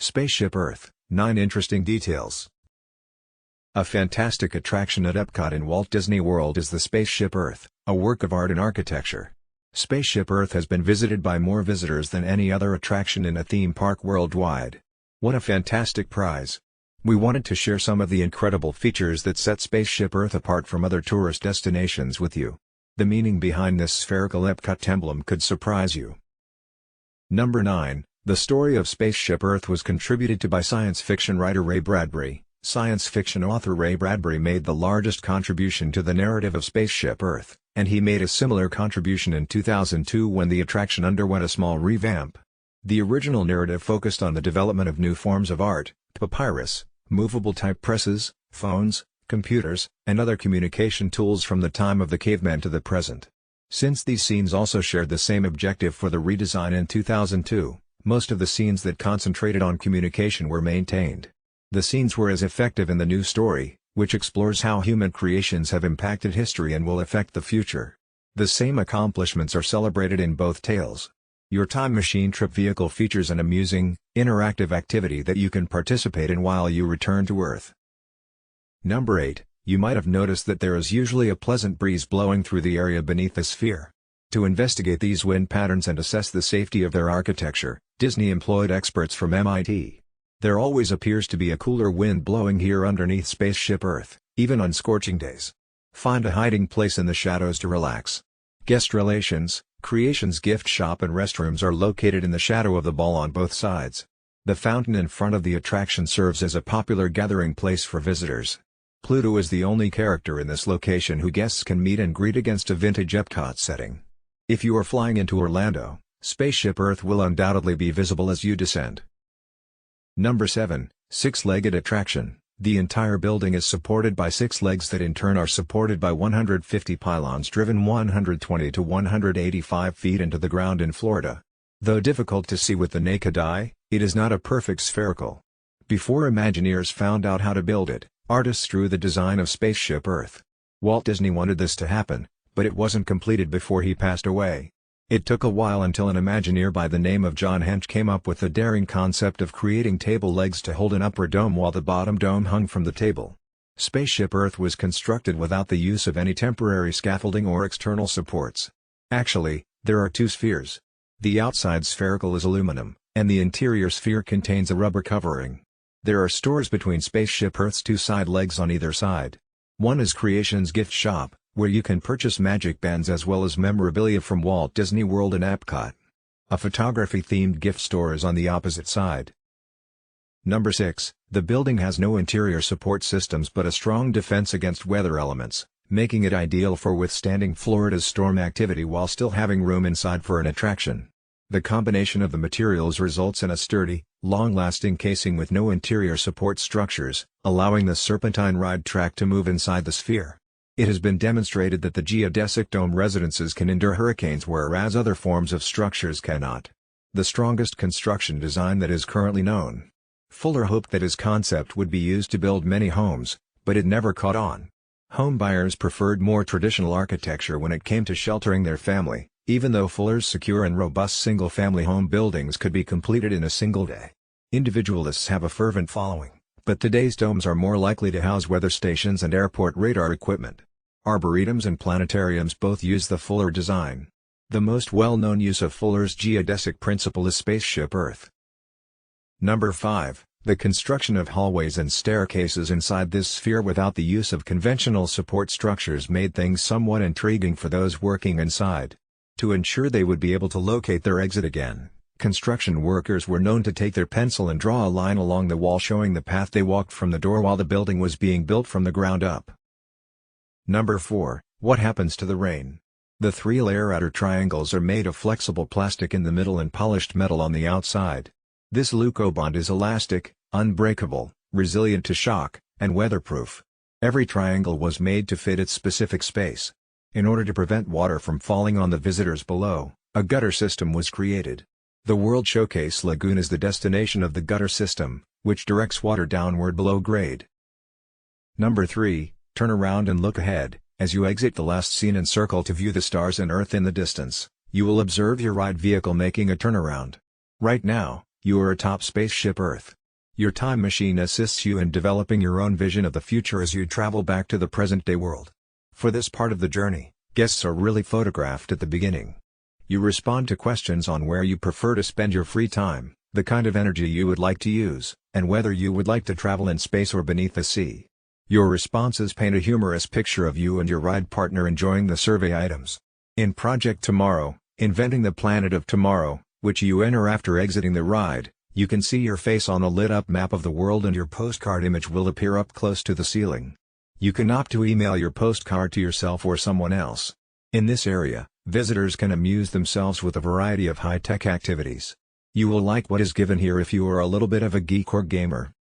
Spaceship Earth, 9 interesting details. A fantastic attraction at Epcot in Walt Disney World is the Spaceship Earth, a work of art and architecture. Spaceship Earth has been visited by more visitors than any other attraction in a theme park worldwide. What a fantastic prize! We wanted to share some of the incredible features that set Spaceship Earth apart from other tourist destinations with you. The meaning behind this spherical Epcot emblem could surprise you. Number 9. The story of Spaceship Earth was contributed to by science fiction writer Ray Bradbury. Science fiction author Ray Bradbury made the largest contribution to the narrative of Spaceship Earth, and he made a similar contribution in 2002 when the attraction underwent a small revamp. The original narrative focused on the development of new forms of art, papyrus, movable type presses, phones, computers, and other communication tools from the time of the caveman to the present. Since these scenes also shared the same objective for the redesign in 2002, most of the scenes that concentrated on communication were maintained. The scenes were as effective in the new story, which explores how human creations have impacted history and will affect the future. The same accomplishments are celebrated in both tales. Your time machine trip vehicle features an amusing, interactive activity that you can participate in while you return to Earth. Number 8. You might have noticed that there is usually a pleasant breeze blowing through the area beneath the sphere. To investigate these wind patterns and assess the safety of their architecture, Disney employed experts from MIT. There always appears to be a cooler wind blowing here underneath Spaceship Earth, even on scorching days. Find a hiding place in the shadows to relax. Guest relations, Creations gift shop and restrooms are located in the shadow of the ball on both sides. The fountain in front of the attraction serves as a popular gathering place for visitors. Pluto is the only character in this location who guests can meet and greet against a vintage Epcot setting. If you are flying into Orlando, Spaceship Earth will undoubtedly be visible as you descend. Number 7. Six-legged attraction. The entire building is supported by 6 legs that in turn are supported by 150 pylons driven 120 to 185 feet into the ground in Florida. Though difficult to see with the naked eye, it is not a perfect spherical. Before Imagineers found out how to build it, artists drew the design of Spaceship Earth. Walt Disney wanted this to happen, but it wasn't completed before he passed away. It took a while until an Imagineer by the name of John Hench came up with the daring concept of creating table legs to hold an upper dome while the bottom dome hung from the table. Spaceship Earth was constructed without the use of any temporary scaffolding or external supports. Actually, there are 2 spheres. The outside spherical is aluminum, and the interior sphere contains a rubber covering. There are stores between Spaceship Earth's 2 side legs on either side. One is Creations gift shop, where you can purchase magic bands as well as memorabilia from Walt Disney World and Epcot. A photography-themed gift store is on the opposite side. Number 6. The building has no interior support systems but a strong defense against weather elements, making it ideal for withstanding Florida's storm activity while still having room inside for an attraction. The combination of the materials results in a sturdy, long-lasting casing with no interior support structures, allowing the serpentine ride track to move inside the sphere. It has been demonstrated that the geodesic dome residences can endure hurricanes whereas other forms of structures cannot. The strongest construction design that is currently known. Fuller hoped that his concept would be used to build many homes, but it never caught on. Home buyers preferred more traditional architecture when it came to sheltering their family, even though Fuller's secure and robust single-family home buildings could be completed in a single day. Individualists have a fervent following, but today's domes are more likely to house weather stations and airport radar equipment. Arboretums and planetariums both use the Fuller design. The most well-known use of Fuller's geodesic principle is Spaceship Earth. Number 5. The construction of hallways and staircases inside this sphere without the use of conventional support structures made things somewhat intriguing for those working inside. To ensure they would be able to locate their exit again, construction workers were known to take their pencil and draw a line along the wall showing the path they walked from the door while the building was being built from the ground up. Number 4. What happens to the rain? The 3-layer outer triangles are made of flexible plastic in the middle and polished metal on the outside. This Leucobond is elastic, unbreakable, resilient to shock, and weatherproof. Every triangle was made to fit its specific space. In order to prevent water from falling on the visitors below, a gutter system was created. The World Showcase Lagoon is the destination of the gutter system, which directs water downward below grade. Number 3. Turn around and look ahead. As you exit the last scene and circle to view the stars and Earth in the distance, you will observe your ride vehicle making a turnaround. Right now, You are atop Spaceship Earth. Your time machine assists you in developing your own vision of the future as you travel back to the present-day world. For this part of the journey, guests are really photographed at the beginning. You respond to questions on where you prefer to spend your free time, the kind of energy you would like to use, and whether you would like to travel in space or beneath the sea. Your responses paint a humorous picture of you and your ride partner enjoying the survey items. In Project Tomorrow, Inventing the Planet of Tomorrow, which you enter after exiting the ride, you can see your face on a lit-up map of the world and your postcard image will appear up close to the ceiling. You can opt to email your postcard to yourself or someone else. In this area, visitors can amuse themselves with a variety of high-tech activities. You will like what is given here if you are a little bit of a geek or gamer.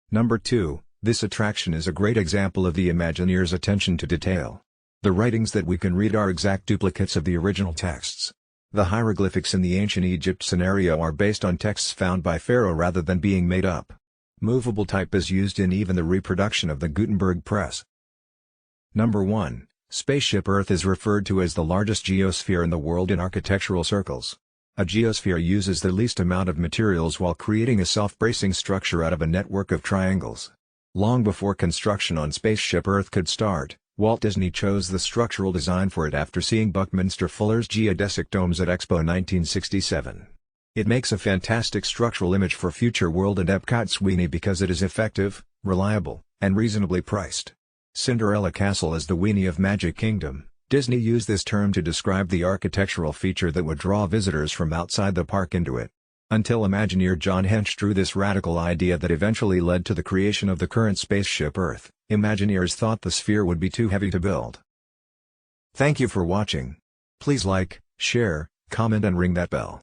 Number 2, this attraction is a great example of the Imagineer's attention to detail. The writings that we can read are exact duplicates of the original texts. The hieroglyphics in the ancient Egypt scenario are based on texts found by Pharaoh rather than being made up. Movable type is used in even the reproduction of the Gutenberg press. Number 1. Spaceship Earth is referred to as the largest geosphere in the world in architectural circles. A geosphere uses the least amount of materials while creating a self-bracing structure out of a network of triangles. Long before construction on Spaceship Earth could start, Walt Disney chose the structural design for it after seeing Buckminster Fuller's geodesic domes at Expo 1967. It makes a fantastic structural image for future World and Epcot Sweeney because it is effective, reliable, and reasonably priced. Cinderella Castle is the weenie of Magic Kingdom. Disney used this term to describe the architectural feature that would draw visitors from outside the park into it. Until Imagineer John Hench drew this radical idea that eventually led to the creation of the current Spaceship Earth, Imagineers thought the sphere would be too heavy to build. Thank you for watching. Please like, share, comment and ring that bell.